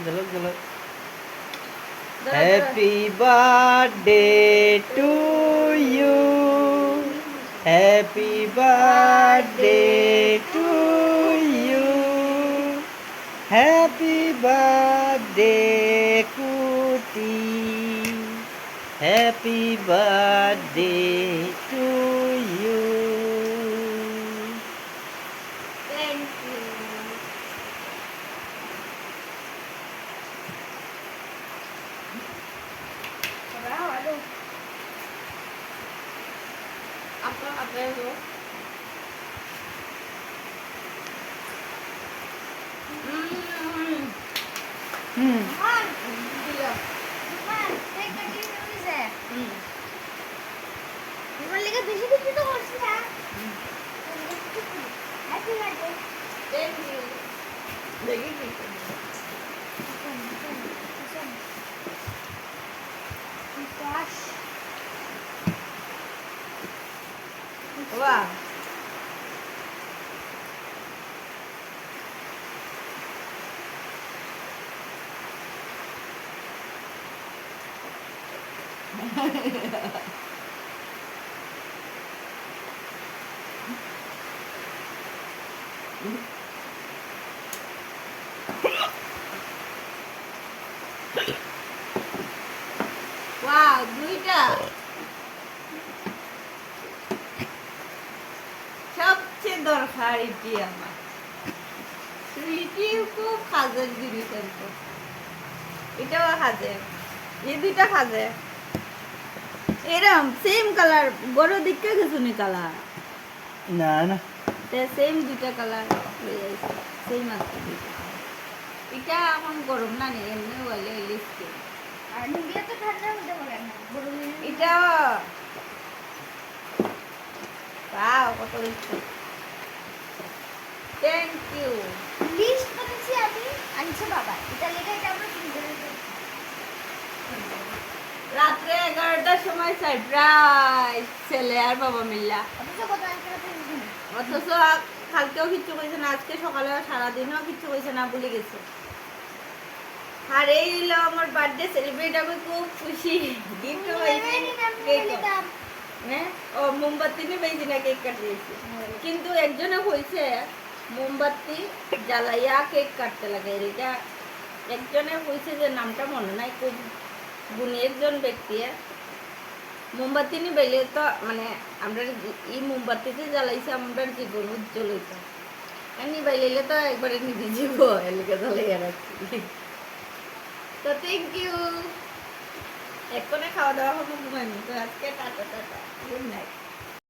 ঝলক Jhalak happy birthday to you happy birthday to you happy birthday cutie happy birthday to you thank you. apa itu? Iya. Saya kasih nulis ya. Bukan lagi besi itu tuh harusnya. Happy birthday. Thank you. Lagi gitu. Gosh. Wah. Wow, দুইটা সবচেয়ে দরকার এটি আমার সুইটি খুব কাজের জিনিস তো এটাও কাজের এই দুইটা কাজের এরম সেম কালার বড় দিকে কিছু নি কালার না না সেম দুইটা কালার হয়ে যাইছে সেম আছে দুইটা এটা এখন গরম না নেই এমনি ওয়ালে লিস্টে আর নিবিয়া তো ঠান্ডা হতে পারে না গরম এটা ওয়াও কত লিস্ট থ্যাংক ইউ লিস্ট করেছি আমি আনছে বাবা এটা লেখা এটা আমরা কিনতে রাত্রে 11টার সময় সারপ্রাইজ ছেলে আর বাবা মিল্লা অথচ কালকেও কিচ্ছু কইছে না আজকে সকালেও সারাদিনও কিচ্ছু কইছে না ভুলে গেছে আর এই হলো আমার বার্থডে সেলিব্রেট আমি খুব খুশি গিফট হ্যাঁ ও মোমবাতি নিয়ে বেশি না কেক কাটিয়েছি কিন্তু একজনে কইছে মোমবাতি জ্বালাইয়া কেক কাটতে লাগে এটা একজনে কইছে যে নামটা মনে নাই খুব গুণী একজন ব্যক্তি মোমবাতি নি বেলে তো মানে আমরা এই মোমবাতিতে জ্বালাইছে আমাদের জীবন উজ্জ্বল হইতো এমনি বাইলে তো একবারে নিভে যাব এলাকা জ্বালাইয়া রাখছি তো থ্যাংক ইউ এক্ষণে খাওয়া দাওয়া হবো ঘুমাইনি তো আজকে টাটা টাটা গুড নাইট